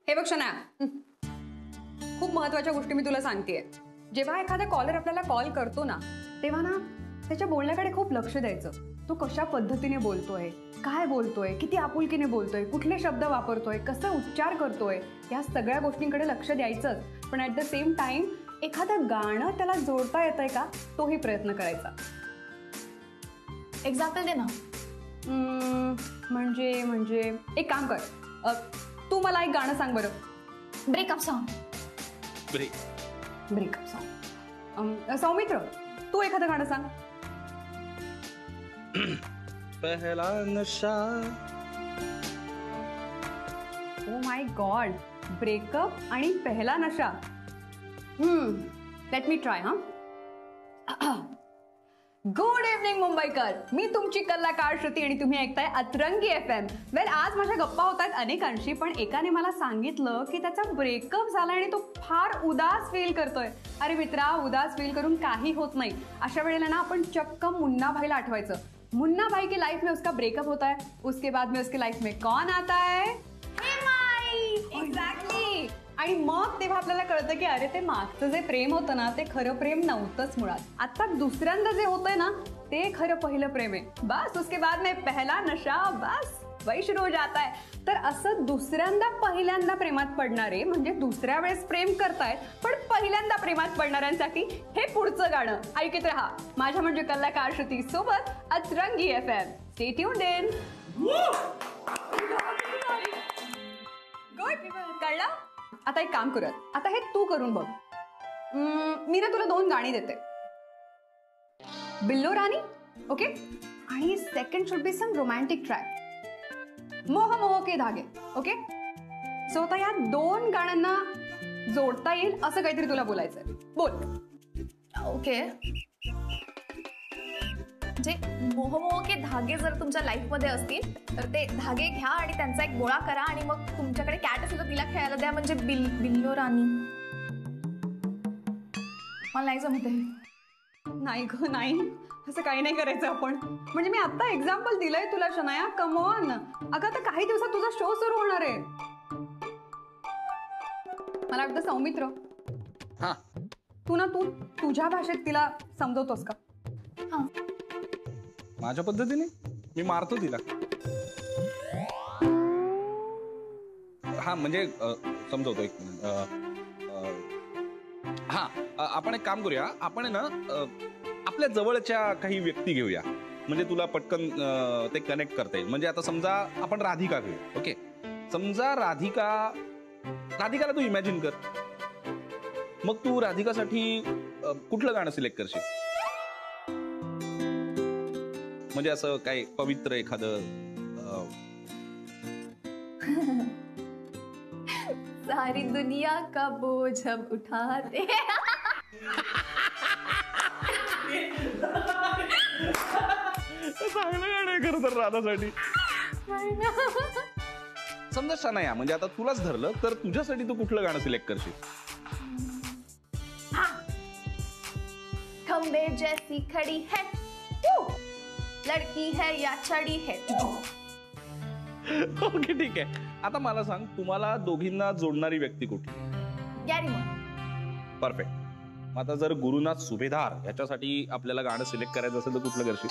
हे बघ शना, खूप महत्वाच्या गोष्टी मी तुला सांगतेय. जेव्हा एखादा कॉलर आपल्याला कॉल करतो ना, तेव्हा ना त्याच्या बोलण्याकडे खूप लक्ष द्यायचं. तो कशा पद्धतीने बोलतोय, काय बोलतोय, किती आपुलकीने बोलतोय, कुठले शब्द वापरतोय, कसं उच्चार करतोय, या सगळ्या गोष्टींकडे लक्ष द्यायचंच. पण ऍट द सेम टाइम एखादं गाणं त्याला जोडता येतंय का, तोही प्रयत्न करायचा. एक्झाम्पल दे ना. म्हणजे एक काम कर, तू मला एक गाणं सांग बरं. Breakup song. Breakup song. Saumitra, तू एखादं गाणं सांग. पहला नशा. ओ माय गॉड, ब्रेकअप आणि Pehla Nasha. Let me try. Good evening मुंबईकर, मी तुमची कलाकार श्रुती आणि तुम्ही ऐकताय अतरंगी FM. वेल, आज माझ्या गप्पा होत आहेत अनेकांशी, पण एकाने मला सांगितलं की त्याचा ब्रेकअप झाला आणि तो फार उदास फील करतोय. अरे मित्रा, उदास फील करून काही होत नाही. अशा वेळेला ना आपण चक्क मुन्ना भाईला आठवायचं. मुन्ना भाई की लाइफ में उसका ब्रेकअप होता है, उसके बाद में उसकी लाइफ में कौन आता है? एक्झॅक्टली. आणि मग तेव्हा आपल्याला कळतं की अरे ते मागचं जे प्रेम होतं ना, ते खरं प्रेम नव्हतंच मुळात. आता दुसऱ्यांदा जे होतंय ना, ते खरं पहिलं प्रेम आहे. बस उसके बाद में पहला नशा, बस वही शुरू हो जाता है. तर असं दुसऱ्यांदा पहिल्यांदा प्रेमात पडणारे म्हणजे दुसऱ्या वेळेस प्रेम करतायत, पण पहिल्यांदा प्रेमात पडणाऱ्यांसाठी हे पुढचं गाणं. ऐकत रहा माझ्या म्हणजे कलाकार श्रुती सोबत अतरंगी FM. Stay tuned in. Good, कळलं? आता एक काम करूयात. आता हे तू करून बघ. मी ना तुला 2 गाणी देते. बिल्लो रानी, ओके, आणि second should be some romantic track, मोह मोह के धागे. ओके, सो आता या 2 गाण्यांना जोडता येईल असं काहीतरी तुला बोलायचंय. बोल. ओके. म्हणजे मोह मोह के धागे जर तुमच्या लाईफ मध्ये असतील तर ते धागे घ्या आणि त्यांचा एक गोळा करा आणि मग तुमच्याकडे कॅट असेल तर तिला खेळायला द्या. म्हणजे बिल्लो रानी. मला नाही जमत आहे. नाही ग, नाही, असं काही नाही करायचं आपण. म्हणजे मी आता एक्झाम्पल दिलंय तुला शनाया, कम ऑन. अगं आता काही दिवसात तुझा शो सुरू होणार आहे. मला वाटतं सौमित्र, तू ना तू तुझ्या भाषेत तिला समजवतोस का? हा, माझ्या पद्धतीने मी मारतो तिला. हा म्हणजे समजवतो. एक मिनिट. हा, आपण एक काम करूया. आपण ना आपल्या जवळच्या काही व्यक्ती घेऊया, म्हणजे तुला पटकन ते कनेक्ट करता येईल. म्हणजे आता समजा आपण राधिका घेऊया. ओके, समजा राधिकाला तू इमॅजिन कर. मग तू राधिकासाठी कुठलं गाणं सिलेक्ट करशील? म्हणजे असं काय पवित्र एखादं. सारी दुनिया का बोझ हम उठाते. चांगलं गाणं आहे खरं तर राधासाठी. समजा शनाया, म्हणजे आता तुलाच धरलं तर तुझ्यासाठी तू कुठलं गाणं सिलेक्ट करशील? खंबे जैसी खड़ी है लड़की है या छड़ी है. ओके, ठीक आहे. आता मला सांग, तुम्हाला दोघींना जोडणारी व्यक्ती कुठली? गॅरीमोर. परफेक्ट. मग आता जर गुरुनाथ सुभेदार याच्यासाठी आपल्याला गाणं सिलेक्ट करायचं असेल तर कुठलं करशील?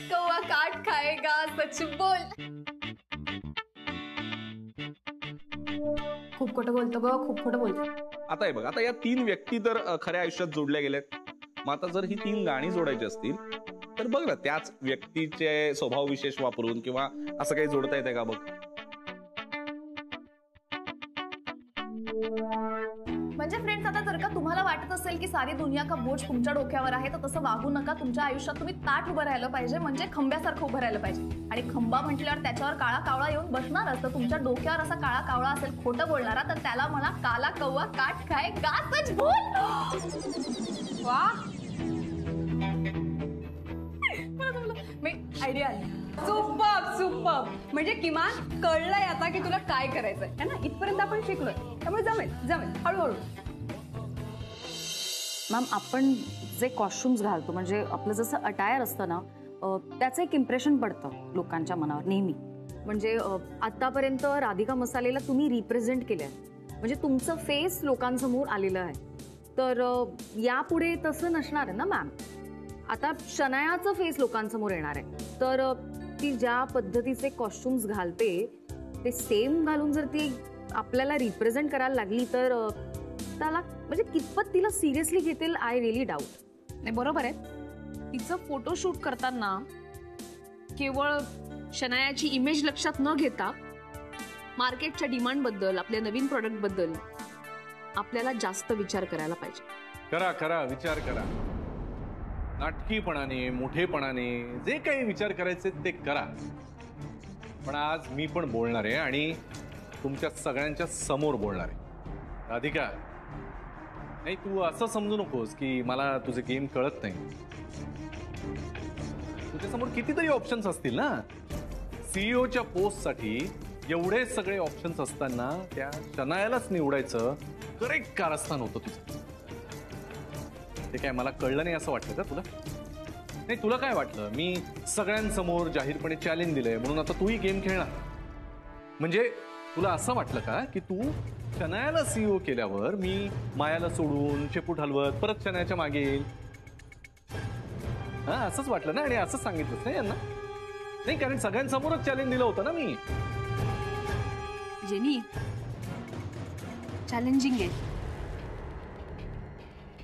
कौवा काट खाएगा सच बोल. खूप खोटं बोलतो ग, खूप खोटं बोलतो. आता हे बघ, आता या 3 व्यक्ती तर खऱ्या आयुष्यात जोडल्या गेल्यात. मग आता जर ही 3 गाणी जोडायची असतील तर बघ ना, त्याच व्यक्तीचे स्वभाव विशेष वापरून किंवा असं काही जोडता येते का? बघ. म्हणजे फ्रेंड्स, आता जर का तुम्हाला वाटत असेल की सारी दुनिया का बोझ तुमच्या डोक्यावर आहे, तर तसं वागू नका. तुमच्या आयुष्यात तुम्ही ताठ उभं राहिलं पाहिजे, म्हणजे खंब्यासारखं उभं राहिलं पाहिजे. आणि खंबा म्हटल्यावर त्याच्यावर काळा कावळा येऊन बसणारच. तर तुमच्या डोक्यावर असा काळा कावळा असेल खोटं बोलणारा, तर त्याला म्हणा काला कौवा काट खाए गा सच बोल. वा, मी आयडिया आली. सुपर. म्हणजे किमान कळलंय आता की तुला काय करायचंय है ना. इथपर्यंत आपण शिकलोय, त्यामुळे जमेल हळूहळू. मॅम, आपण जे कॉस्ट्युम्स घालतो म्हणजे आपलं जसं अटायर असतं ना, त्याचं एक इम्प्रेशन पडतं लोकांच्या मनावर नेहमी. म्हणजे आतापर्यंत राधिका मसालेला तुम्ही रिप्रेझेंट केलंय, म्हणजे तुमचं फेस लोकांसमोर आलेलं आहे. तर यापुढे तसं नसणार आहे ना मॅम. आता शनायाचं फेस लोकांसमोर येणार आहे, तर ती ज्या पद्धतीचे कॉस्ट्युम्स घालते ते सेम घालून जर ती आपल्याला रिप्रेझेंट करायला लागली तर त्याला म्हणजे कितपत तिला सिरियसली घेतील, आय रिअली डाऊट. नाही बरोबर आहे. तिचं फोटोशूट करताना केवळ शनायाची इमेज लक्षात न घेता मार्केटच्या डिमांडबद्दल, आपल्या नवीन प्रॉडक्टबद्दल आपल्याला जास्त विचार करायला पाहिजे. करा विचार करा. नाटकीपणाने, मोठेपणाने जे काही विचार करायचे ते करा. पण आज मी पण बोलणार आहे आणि तुमच्या सगळ्यांच्या समोर बोलणार आहे. राधिका, नाही तू असं समजू नकोस की मला तुझे गेम कळत नाही. तुझ्यासमोर कितीतरी ऑप्शन्स असतील ना. सीईओच्या पोस्टसाठी एवढे सगळे ऑप्शन्स असताना त्या शनायालाच निवडायचं करेक्ट कारस्थान होतं तुझं. ते काय मला कळलं नाही असं वाटलं का तुला? नाही, तुला काय वाटलं मी सगळ्यांसमोर जाहीरपणे चॅलेंज दिलंय म्हणून आता तूही गेम खेळणार? म्हणजे तुला असं वाटलं का की तू शनायाला सीईओ केल्यावर मी मायाला सोडून शेपूट हलवत परत शनायाच्या मागे येईल? हा, असंच वाटलं ना? आणि असंच सांगितलंच नाही यांना? नाही, कारण सगळ्यांसमोरच चॅलेंज दिलं होतं ना मी. जेनी, चॅलेंजिंग आहे.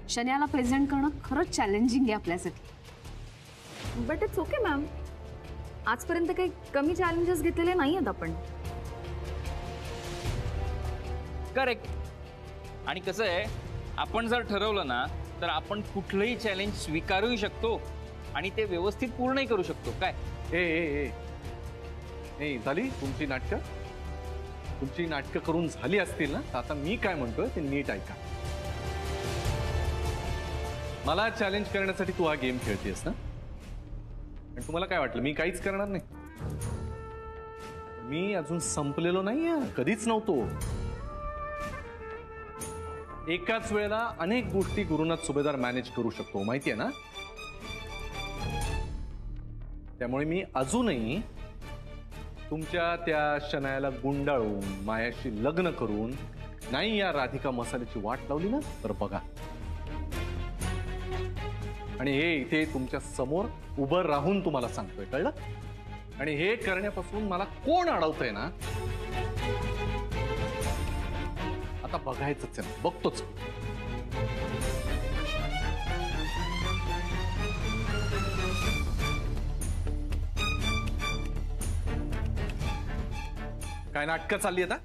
शनायाला प्रेझेंट करणं खरंच चॅलेंजिंग आहे आपल्यासाठी. But it's okay ma'am. आजपर्यंत काही कमी चॅलेंजेस घेतलेले नाही आहेत आपण. करेक्ट. आणि कसं आहे, आपण जर ठरवलं ना तर आपण कुठलंही चॅलेंज स्वीकारूही शकतो आणि ते व्यवस्थित पूर्णही करू शकतो. काय ए झाली तुमची नाटकं? तुमची नाटकं करून झाली असतील ना, तर आता मी काय म्हणतोय ते नीट ऐका. मला चॅलेंज करण्यासाठी तू हा गेम खेळतेस ना, आणि तुम्हाला काय वाटलं मी काहीच करणार नाही? मी अजून संपलेलो नाही, कधीच नव्हतो. एकाच वेळेला अनेक गोष्टी गुरुनाथ सुभेदार मॅनेज करू शकतो, माहितीये ना? त्यामुळे मी अजूनही तुमच्या त्या शनायाला गुंडाळून मायाशी लग्न करून नाही या राधिका मसाल्याची वाट लावली ना, तर बघा. आणि हे इथे तुमच्या समोर उभं राहून तुम्हाला सांगतोय, कळलं? आणि हे करण्यापासून मला कोण अडवतंय ना, आता बघायचंच आहे, बघतोच. काय नाटकं चालली आता?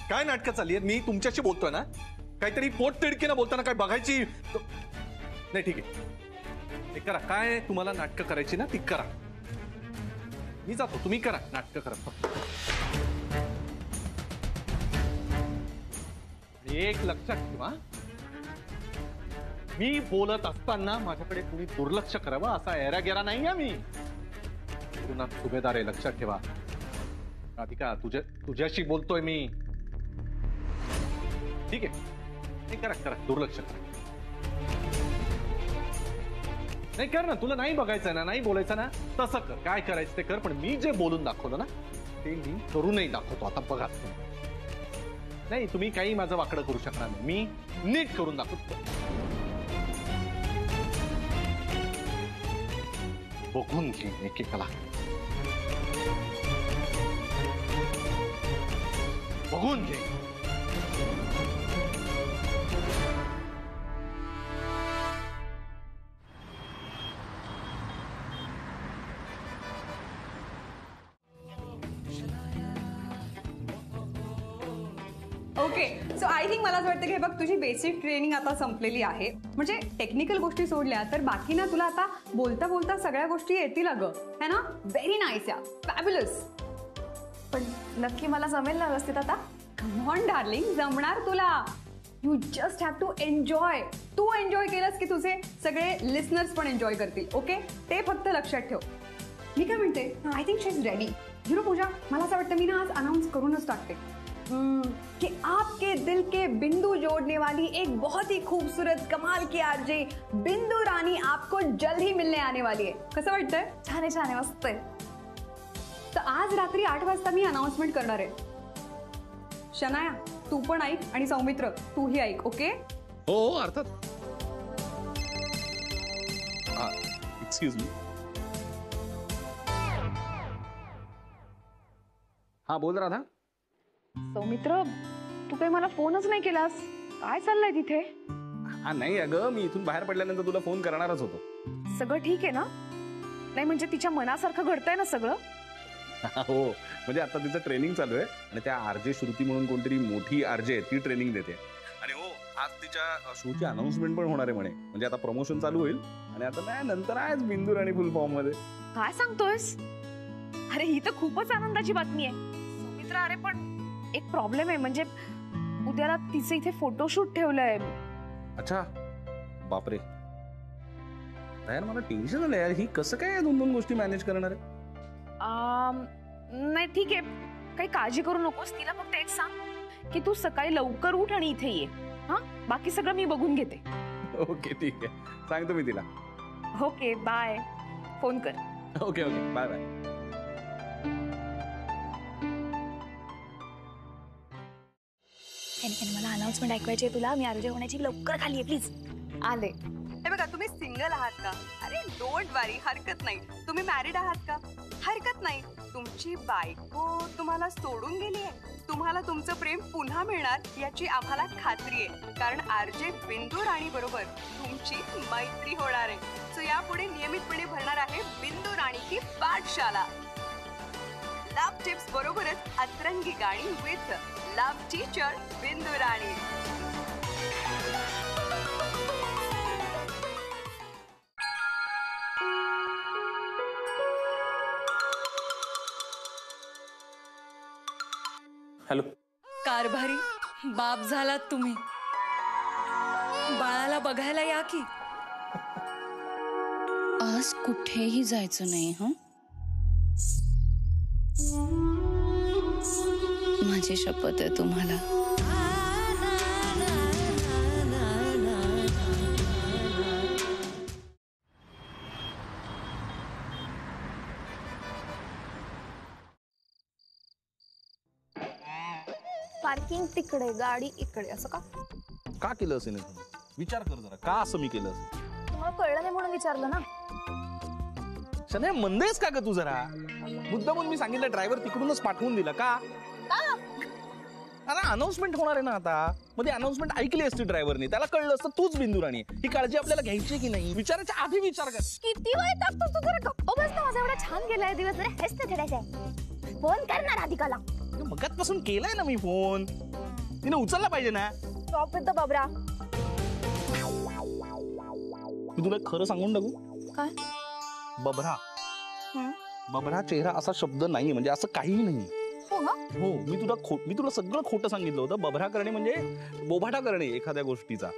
काय नाटकं चालली आहेत? मी तुमच्याशी बोलतोय ना, काहीतरी पोट तिडकीनं बोलताना काय बघायची नाही. ठीक आहे, हे करा. काय तुम्हाला नाटकं करायची ना ती करा. मी जातो, तुम्ही करा नाटकं करा. एक लक्षात ठेवा, मी बोलत असताना माझ्याकडे कुणी दुर्लक्ष करावं असा एरा गेरा नाही मी. गुरुनाथ सुभेदार आहे, लक्षात ठेवा. राधिका, तुझ्याशी बोलतोय मी. ठीक आहे, नाही करा दुर्लक्ष करा. नाही कर ना, तुला नाही बघायचं ना, नाही बोलायचं ना, तसं कर. काय करायचं ते कर, पण मी जे बोलून दाखवलं ना ते मी करूनही दाखवतो. आता बघा, नाही तुम्ही काही माझं वाकडं करू शकणार नाही, मी नीट करून दाखवतो. बघून घे एकेकाला, बघून घे. ओके, सो आय थिंक मला असं वाटतं की बघ, तुझी बेसिक ट्रेनिंग आता संपलेली आहे. म्हणजे टेक्निकल गोष्टी सोडल्या तर बाकी ना तुला आता बोलता बोलता सगळ्या गोष्टी येतील अगं, है ना? व्हेरी नाईस या, फॅब्युलस. पण नक्की मला जमेल ना व्यवस्थित आता? कम ऑन डार्लिंग, जमणार तुला. You just have to enjoy. तू एन्जॉय केलंस की तुझे सगळे लिसनर्स पण एन्जॉय करतील. ओके, ते फक्त लक्षात ठेव. मी काय म्हणते, I think she is ready. You know Pooja, मला असं वाटतं मी ना आज अनाऊन्स करूनच टाकते. कि आपके दिल के बिंदु जोड़ने वाली एक बहुत ही खूबसूरत कमाल की आरजे बिंदु राणी आपको जल्द ही मिलने आने वाली आहे. कसं वाटतंय? छान आहे, छान आहे, मस्त आहे. तर आज रात्री 8 वाजता मी अनाउन्समेंट करणार आहे. शनाया, तू पण ऐक आणि सौमित्र तूही ऐक. ओके? हो हो अर्थात. Excuse me. हा बोल राधा. सौमित्र, तू काही मला फोनच नाही केलास. काय चाललंय तिथे? हा नाही अगं, मी इथून बाहेर पडल्यानंतर तुला फोन करणारच होतो. सगळं ठीक आहे ना? नाही म्हणजे तिच्या मनासारखं घडतंय ना सगळं? हो म्हणजे आता तिचं ट्रेनिंग चालू आहे आणि त्या आरजे श्रुती म्हणून कोणतरी मोठी आरजे आहे ती ट्रेनिंग देते. आणि हो आज तिच्या शोची अनाउन्समेंट पण होणार आहे म्हणे. म्हणजे आता प्रमोशन चालू होईल आणि आता नाही नंतर आहेच बिंदू आणि फुल फॉर्म मध्ये. काय सांगतोयस? अरे ही तर खूपच आनंदाची बातमी आहे सौमित्र. अरे पण एक प्रॉब्लेम आहे. म्हणजे उद्याला तिचे इथे फोटोशूट ठेवलंय. अच्छा बापरे. यार मला टेन्शन आलं यार. ही कसं काय 2-2 गोष्टी मॅनेज करणार आहे? नाही ठीक आहे, काही काळजी करू नकोस. तिला फक्त एक सांग की तू सकाळी लवकर उठ आणि इथे ये. हा बाकी सगळं मी बघून घेते. ओके ठीक आहे, सांगतो मी तिला. Okay bye. फोन कर. Okay okay bye bye. मला अनाउन्समेंट ऐकवायची आहे तुला. मी आरजे होण्याची लवकर खाली आहे प्लीज. आले. हे बघा, तुम्ही सिंगल आहात का? अरे डोंट वरी, हरकत नाही. तुम्ही मॅरिड आहात का? हरकत नाही. तुमची बायको तुम्हाला सोडून गेली आहे, तुम्हाला तुमचं प्रेम पुन्हा मिळणार याची आम्हाला खात्री आहे. कारण आरजे बिंदू राणी बरोबर तुमची मैत्री होणार आहे. सो यापुढे नियमितपणे भरणार आहे बिंदू राणी की पाठशाला. लव्ह टिप्स बरोबरच अतरंगी गाणी विथ लव्ह टीचर बिंदू राणी. हॅलो. कारभारी बाप झालात तुम्ही. बाळाला बघायला या की. आज कुठेही जायचं नाही. हं माझी शपथ आहे तुम्हाला. पार्किंग तिकडे, गाडी इकडे, असं का? का केलं असेल विचार कर जरा. का असं मी केलं असेल? तुम्हाला कळलं नाही म्हणून विचारलं ना. शनाया मंदेस का ग तू जरा? मुद्दामून मी सांगितलं ड्रायव्हर तिकडूनच पाठवून दिला का? अरे अनाउन्समेंट होणार आहे ना आता. मध्ये अनाउन्समेंट ऐकली असती ड्रायव्हरने, त्याला कळलं असतं तूच बिंदू राणी. ही काळजी आपल्याला घ्यायची की नाही विचारायच्या आधी विचार कर. किती वेळ टाकतो तू? जरा गप्प बस ना. माझा एवढा छान गेलाय दिवस. जरा हेच तर थोड्याशा फोन करणार राधिकाला. मगाचपासून केलाय ना मी फोन, तिने उचलला पाहिजे ना. स्टॉप विथ द बबरा. मी तुला खरं सांगून टाकू काय? बबरा, बबरा चेहरा असा शब्द नाही. म्हणजे असं काहीही नाही. हो ना? हो मी तुला सगळं खोटं सांगितलं होतं. बभरा करणे म्हणजे बोभाटा करणे एखाद्या गोष्टीचा.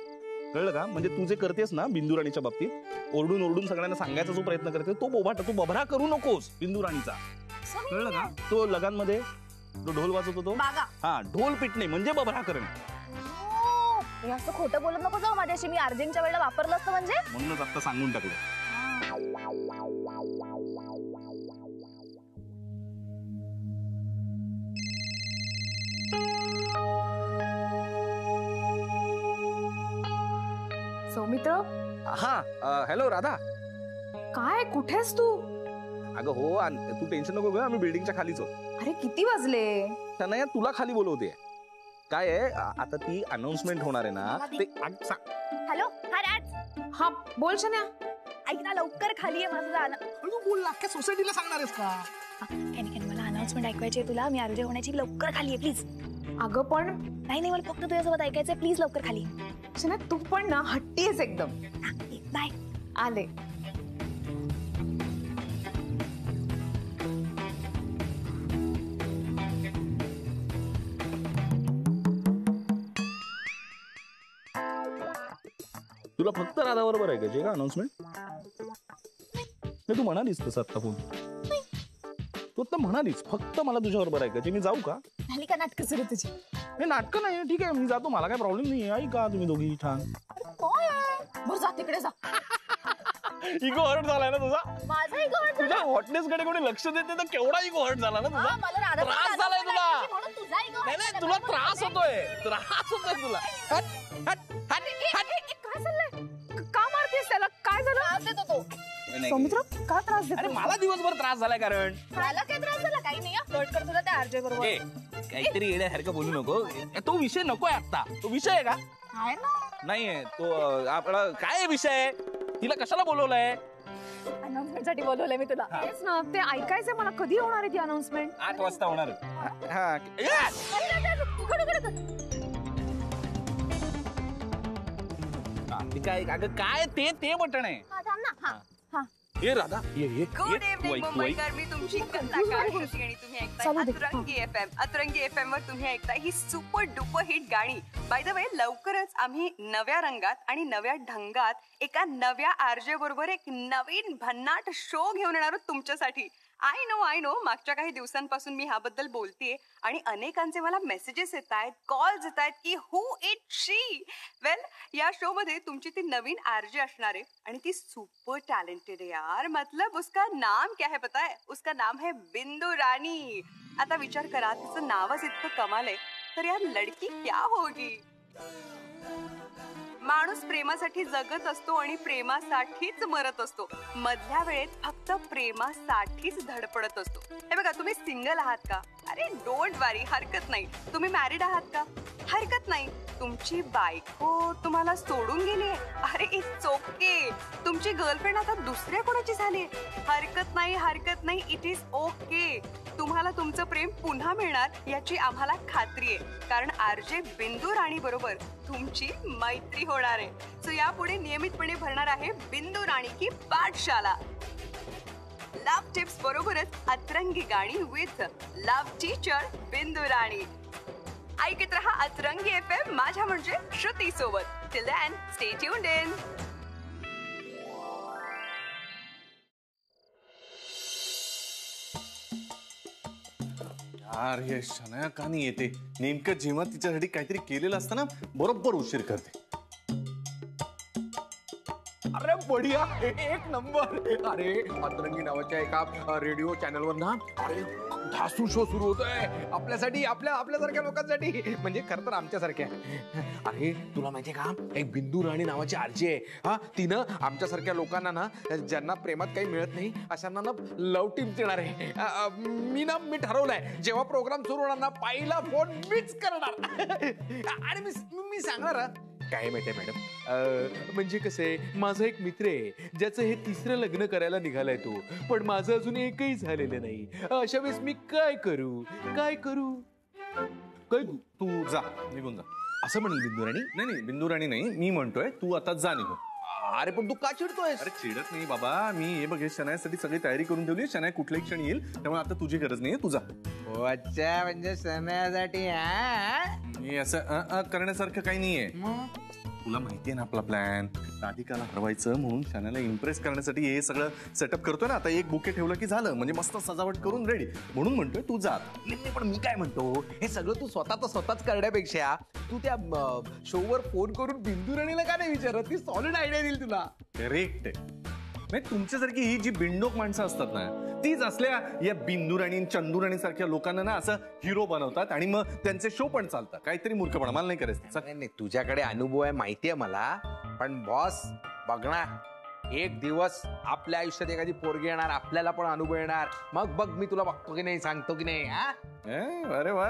कळलं का? म्हणजे तू जे करतेस ना बिंदू राणीच्या बाबतीत, ओरडून ओरडून सगळ्यांना सांगायचा जो प्रयत्न करते तो बोभाटा. तू बभरा करू नकोस बिंदू राणीचा. कळलं का? तो लगांमध्ये तो ढोल वाजवत होतो. हा ढोल पिटणे म्हणजे बभरा करणे. हे असं खोटं बोलत नको जाऊ माझ्याशी. मी अर्जंटच्या वेळेला वापरलं असतं म्हणजे. म्हणूनच आता सांगून टाकलं. सौमित्र, हा हॅलो राधा. काय कुठेस तू? अगं हो तू टेन्शन नको घेऊ, आम्ही बिल्डिंगच्या खालीच आहोत. अरे किती वाजले? शनाया तुला खाली बोलवते. काय आहे आता ती अनाउन्समेंट होणार आहे ना ते. हॅलो हा राज. हा बोल शन्या. ऐक ना, लवकर खाली आहे माझं जाणं. बोल अख्ख्या सोसायटीला सांगणार आहेस का? मला अनाउन्समेंट ऐकायची आहे तुला. मी आरजे होण्याची लवकर खाली आहे प्लीज. अगं पण नाही मला फक्त तुझ्यासोबत ऐकायचंय. प्लीज लवकर खाली. शन्या तू पण ना हट्टी आहेस एकदम. बाय. आले. तुला फक्त राधा बरोबर ऐकायची का अनाउन्समेंट? तू म्हणालीस तसं आता फोन. तू आता म्हणालीस फक्त मला तुझ्या बरोबर ऐकायची. मी जाऊ का? झाली का नाटकं सुरू तुझी? हे नाटकं नाही ठीक आहे, मी जातो, मला काय प्रॉब्लेम नाही आहे का तुम्ही दोघी छान. काय बरं जा तिकडे जा. इगो हर्ट झालाय ना तुझा. माझा इगो हर्ट तुझ्या हॉटनेस कडे कोणी लक्ष देते तर केवढा इगो हर्ट झाला ना तुझा. मला राधा त्रास झालाय तुला. म्हणून तुझा इगो नाही नाही तुला त्रास होतोय तुला. हट हट हट हट. काय चाललंय? का मारतेस त्याला? काय झालं? त्रास देतो तो. समुद्र का त्रास देतो? अरे मला दिवसभर त्रास झालाय कारण मला काय त्रास झाला? काही नाही. फ्लर्ट करतो ना त्या आरजे बरोबर. ए, काहीतरी येण्यासारखं बोलू नको. तो विषय नकोय आता. तो विषय आहे का? आहे ना. नाहीये तो. आपला काय विषय आहे? तिला कशाला बोलवलंय? अनाउन्समेंट साठी बोलवलंय मी तुला. तेच ना, ते ऐकायचंय मला. कधी होणार आहे ती अनाउन्समेंट? 8 वाजता होणार. काय अगं काय ते बटन आहे. थांब ना. हा हा. ये राधा ये गुड इव्हनिंग मुंबईकर, मी तुमची कलाकार श्रुती आणि तुम्ही ऐकताय अतरंगी FM. अतरंगी FM वर तुम्ही ऐकताय ही सुपर डुपर हिट गाणी. बाय द वे, लवकरच आम्ही नव्या रंगात आणि नव्या ढंगात एका नव्या आरजे बरोबर एक नवीन भन्नाट शो घेऊन येणार आहोत तुमच्यासाठी. आय नो मागच्या काही दिवसांपासून मी ह्याबद्दल बोलतेय आणि अनेकांचे मला मेसेजेस येत आहेत, कॉल्स येत आहेत की हू इट शी. वेल, या शो मध्ये तुमची ती नवीन आरजे असणार आहे आणि ती सुपर टॅलेंटेड आहे यार. मतलब उसका नाम क्या है पता है? उसका नाम है बिंदू राणी. आता विचार करा, तिचं नावच इतकं कमाल आहे तर यार लडकी क्या होगी. माणूस प्रेमासाठी जगत असतो आणि प्रेमासाठीच मरत असतो. मधल्या वेळेत फक्त प्रेमासाठीच धडपडत असतो. हे बघा, तुम्ही सिंगल आहात का? अरे डोंट वरी, हरकत नाही. तुम्ही मॅरिड आहात का? हरकत नाही. तुमची बायको तुम्हाला सोडून गेली आहे? अरे इट्स ओके. तुमची गर्लफ्रेंड आता दुसऱ्या कोणाची झाली? हरकत नाही. It is okay. तुम्हाला तुमचं प्रेम पुन्हा मिळणार याची आम्हाला खात्री आहे, कारण आरजे बिंदू राणी बरोबर तुमची मैत्री होणार आहे. सो यापुढे नियमितपणे भरणार आहे बिंदू राणी की पाठशाला. लव्ह टिप्स बरोबरच अतरंगी गाणी विथ लव्ह टीचर बिंदू राणी. ऐकत रहा अतरंगी FM, माझ्या म्हणजे श्रुती सोबत. Till then stay tuned in. यार हे शनाया का नाही येते? नेमकं जेव्हा तिच्यासाठी काहीतरी केलेलं असतं ना, बरोबर उशीर करते. अरे बढिया, एक नंबर. अरे अतरंगी नावाच्या एका रेडिओ चॅनलवर ना अरे धासू शो सुरू होतोय आपल्यासाठी, आपल्यासारख्या लोकांसाठी, म्हणजे खरं तर आमच्यासारख्या. अरे तुला माहितीये का, एक बिंदू राणी नावाची आरजे आहे. हा, तिनं आमच्यासारख्या लोकांना ना, ज्यांना प्रेमात काही मिळत नाही अशांना ना लव टिप्स देणार आहे. मी ठरवलंय जेव्हा प्रोग्राम सुरू होणार ना, पहिला फोन मीच करणार. आणि मी सांगणार काय माहितीये मॅडम, म्हणजे कसं आहे, माझा एक मित्र आहे ज्याचं हे 3रं लग्न करायला निघालाय तो, पण माझं अजून एकही झालेलं नाही. अशा वेळेस मी काय करू? काय तू जा, निघून जा असं म्हणेल बिंदू राणी? नाही बिंदू राणी नाही, मी म्हणतोय तू आता जा निघून. अरे पण तू का चिडतोय? अरे चिडत नाही बाबा, मी हे बघ शनायासाठी सगळी तयारी करून ठेवली. शनाया कुठल्याही क्षणी येईल, त्यामुळे आता तुझी गरज नाही, तुझा. अच्छा, म्हणजे शनायासाठी मी असं करण्यासारखं काही नाहीये. तुला माहितीये ना आपला प्लॅन, राधिकाला हरवायचं म्हणून शनायाला इम्प्रेस करण्यासाठी हे सगळं सेटअप करतोय ना. आता एक बुके ठेवलं की झालं, म्हणजे मस्त सजावट करून रेडी. म्हणून म्हणतोय तू जा. पण मी काय म्हणतो, हे सगळं तू स्वतःच करण्यापेक्षा तू त्या शोवर फोन करून बिंदू राणीला का नाही विचारत? ती सॉलिड आयडिया देईल तुला. करेक्ट आहे. नाही तुमच्यासारखी ही जी बिंडोक माणसं असतात ना, तीच असल्या या बिंदू राणी चंदू राणी सारख्या लोकांना ना असं हिरो बनवतात आणि मग त्यांचे शो पण चालतात. काहीतरी मूर्खपणा, मला नाही करायचं. नाही, तुझ्याकडे अनुभव आहे माहितीये मला, पण बॉस बघणार, एक दिवस आपल्या आयुष्यात एखादी पोरगी येणार, आपल्याला पण अनुभव येणार. मग बघ मी तुला बघतो की नाही, सांगतो की नाही. अरे वा,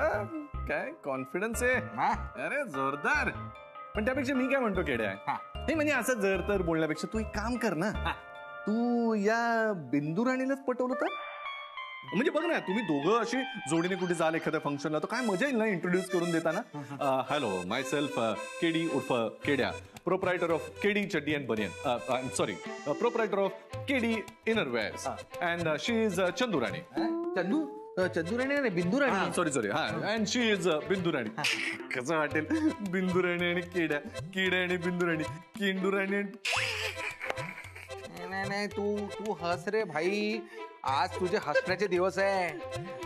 काय कॉन्फिडन्स आहे. अरे जोरदार. पण त्यापेक्षा मी काय म्हणतो केड्या, नाही म्हणजे असं जर तर बोलण्यापेक्षा तू एक काम कर ना, तू या बिंदू राणीलाच पटवलं तर. म्हणजे बघ ना, तुम्ही दोघं अशी जोडीने कुठे जाल एखाद्या फंक्शनला, तर काय मजा येईल ना इंट्रोड्यूस करून देताना. हॅलो, माय सेल्फ केडी उर्फ केड्या, प्रोप्रायटर ऑफ केडी चड्डी अँड बनियन, sorry proprietor of KD inner wears, and she is Chandu Rani. Chandu Rani नाही, बिंदू राणी. सॉरी हा, and she is Bindu Rani. कसं वाटेल बिंदू राणी आणि किड्या आणि बिंदू राणी, किंडू राणी. नाही, तू हस रे भाई, आज तुझे हसण्याचे दिवस आहे.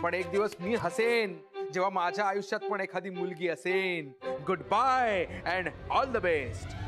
पण एक दिवस मी हसेन जेव्हा माझ्या आयुष्यात पण एखादी मुलगी असेल. Good bye and all the best.